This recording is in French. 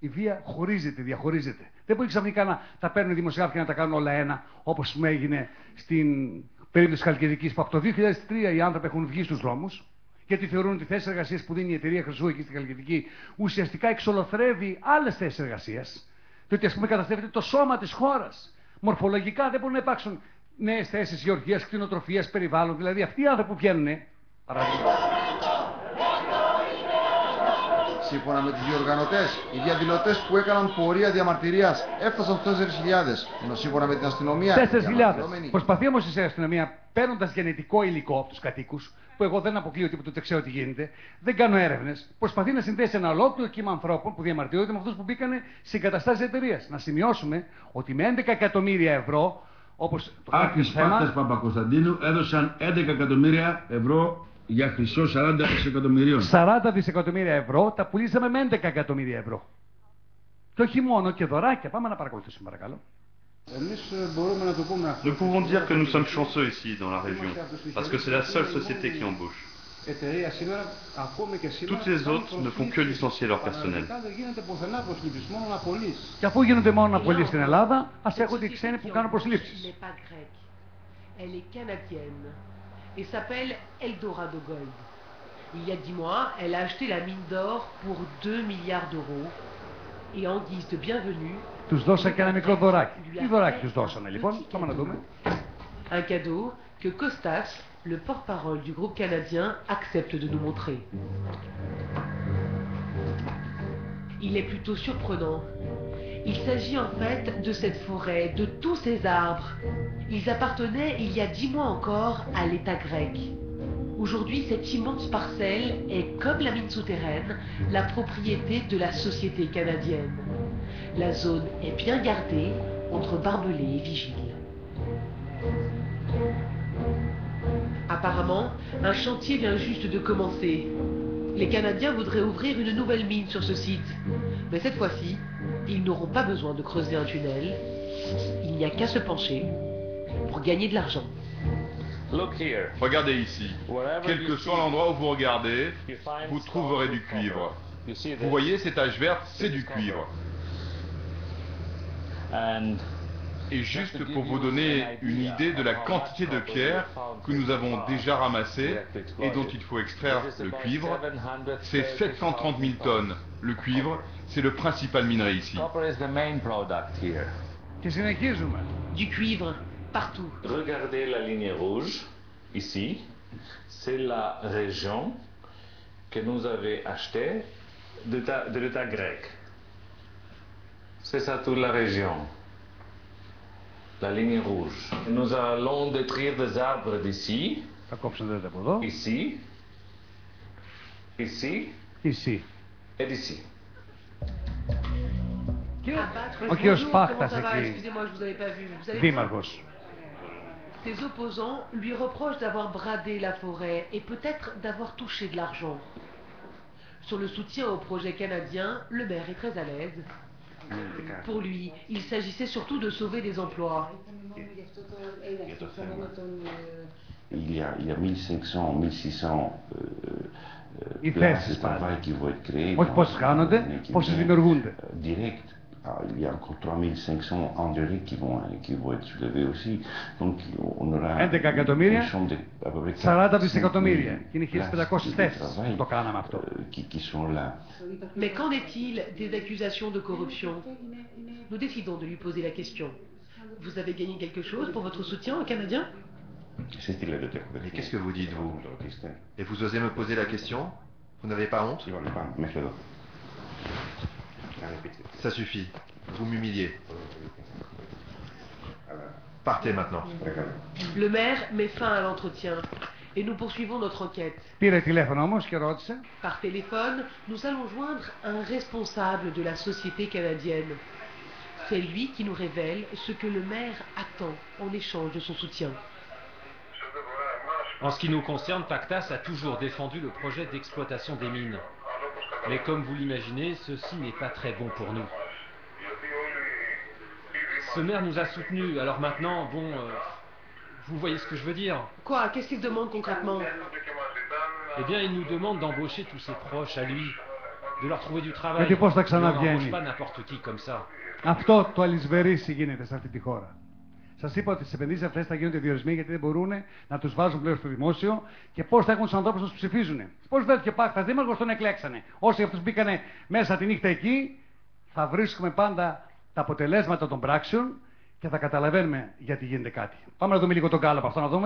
Η βία χωρίζεται, διαχωρίζεται. Δεν μπορεί ξαφνικά να τα παίρνουν οι δημοσιογράφοι και να τα κάνουν όλα ένα, όπως έγινε στην περίπτωση της Χαλκιδικής, που από το 2003 οι άνθρωποι έχουν βγει στους δρόμους, γιατί θεωρούν ότι οι θέσεις εργασίας που δίνει η εταιρεία Χρυσού εκεί στην Χαλκιδική ουσιαστικά εξολοθρεύει άλλες θέσεις εργασίας. Διότι, ας πούμε, καταστρέφεται το σώμα της χώρας. Μορφολογικά δεν μπορούν να υπάρξουν νέες θέσεις γεωργίας, κτηνοτροφίας, περιβάλλον. Δηλαδή, αυτοί οι άνθρωποι που βγαίνουν. Παράδειγμα. Σύμφωνα με τους διοργανωτές, οι διαδηλωτές που έκαναν πορεία διαμαρτυρίας έφτασαν στους 4.000, ενώ σύμφωνα με την αστυνομία... 4.000. Προσπαθεί όμως η αστυνομία, παίρνοντας γενετικό υλικό από τους κατοίκους, που εγώ δεν αποκλείω τίποτα, ούτε ξέρω τι γίνεται, δεν κάνω έρευνες, προσπαθεί να συνδέσει ένα ολόκληρο κύμα ανθρώπων που διαμαρτυρούνται με αυτούς που μπήκαν σε εγκαταστάσεις εταιρείας. Να σημειώσουμε ότι με 11 εκατομμύρια ευρώ, όπως το Άκρης Σπάρτας Παπακοσταντίνου έδωσαν 11 εκατομμύρια ευρώ για χρυσό 40 δισεκατομμυρίων. 40 δισεκατομμύρια ευρώ τα πουλήσαμε με 11 εκατομμύρια ευρώ. Και όχι μόνο, και δωράκια. Πάμε να παρακολουθήσουμε, παρακαλώ. Nous pouvons dire que nous sommes chanceux ici dans la région, parce que c'est la seule société qui embauche. Toutes les autres ne font que licencier leur personnel. Και αφού γίνονται μόνο απολύσεις στην Ελλάδα, ας έχουν οι ξένοι που κάνουν προσλήψεις. Elle est canadienne et s'appelle Eldorado Gold. Il y a 10 mois, elle a acheté la mine d'or pour 2 milliards d'euros et en guise de bienvenue, Τους δώσα και ένα μικρό δωράκι. Τι δωράκι τους δώσανε λοιπόν, πάμε να δούμε. Un cadeau que Costas, le porte-parole du groupe canadien, accepte de nous montrer. Il est plutôt surprenant. Il s'agit en fait de cette forêt, de tous ces arbres. Ils appartenaient il y a 10 mois encore à l'État grec. Aujourd'hui, cette immense parcelle est, comme la mine souterraine, la propriété de la société canadienne. La zone est bien gardée entre barbelés et vigiles. Apparemment, un chantier vient juste de commencer. Les Canadiens voudraient ouvrir une nouvelle mine sur ce site. Mais cette fois-ci, ils n'auront pas besoin de creuser un tunnel. Il n'y a qu'à se pencher pour gagner de l'argent. Regardez ici. Quel que soit l'endroit où vous regardez, vous trouverez du cuivre. Vous voyez ces taches vertes, c'est du cuivre. Et juste pour vous donner une idée de la quantité de pierres que nous avons déjà ramassées et dont il faut extraire le cuivre, c'est 730 000 tonnes. Le cuivre, c'est le principal minerai ici. Du cuivre, partout. Regardez la ligne rouge, ici. C'est la région que nous avons achetée de l'État grec. C'est ça toute la région. La ligne rouge. Nous allons détruire des arbres d'ici. Ici. Ici. Et d'ici. Ο κύριος Σπάχτας εκεί, Excusez-moi, je vous avais pas vu. Vous avez δήμαρχος. Ses opposants lui reprochent d'avoir bradé la forêt et peut-être d'avoir touché de l'argent. Sur le soutien au projet canadien, le maire est très à l'aise. Pour lui, il s'agissait surtout de sauver des emplois. Il y a 1500, 1600 Οι places de θέσεις travail πάλι. qui vont être créées. Όχι πόσες χάνονται, πόσες δημιουργούνται. Direct. Il y a encore 3500 indirects qui vont être soulevés aussi. Donc on aura 11 εκατομμύρια, une somme de à peu près 40 δισεκατομμύρια. Και είναι places 1500 de θέσεις travail, που το κάναμε αυτό. qui sont là. Mais qu'en est-il des accusations de corruption? Nous décidons de lui poser la question. Vous avez gagné quelque chose pour votre soutien aux Canadiens? Et qu'est-ce que vous dites, vous? Et vous osez me poser la question? Vous n'avez pas honte? Ça suffit. Vous m'humiliez. Partez maintenant. Le maire met fin à l'entretien et nous poursuivons notre enquête. Πήρε τηλέφωνο όμως και ρώτησε. Par téléphone, nous allons joindre un responsable de la société canadienne. C'est lui qui nous révèle ce que le maire attend en échange de son soutien. En ce qui nous concerne, Pactas a toujours défendu le projet d'exploitation des mines. Mais comme vous l'imaginez, ceci n'est pas très bon pour nous. Ce maire nous a soutenus, alors maintenant, bon, vous voyez ce que je veux dire. Quoi? Qu'est-ce qu'il demande concrètement? Eh bien, il nous demande d'embaucher tous ses proches à lui. de leur trouver du travail. Γιατί πώς θα Et on ξαναβγαίνει. n'embauche pas n'importe qui comme ça. Αυτό το αλυσβερίσι γίνεται σε αυτή τη χώρα. Σας είπα ότι στις επενδύσεις αυτές θα γίνονται διορισμοί γιατί δεν μπορούν να τους βάζουν πλέον στο δημόσιο και πώς θα έχουν τους ανθρώπους να τους ψηφίζουν. Πώς βέβαια και Πάχτας δήμαρχος τον εκλέξανε. Όσοι αυτούς μπήκανε μέσα τη νύχτα εκεί, θα βρίσκουμε πάντα τα αποτελέσματα των πράξεων και θα καταλαβαίνουμε γιατί γίνεται κάτι. Πάμε να δούμε λίγο τον Γκάλαπ αυτό να δούμε.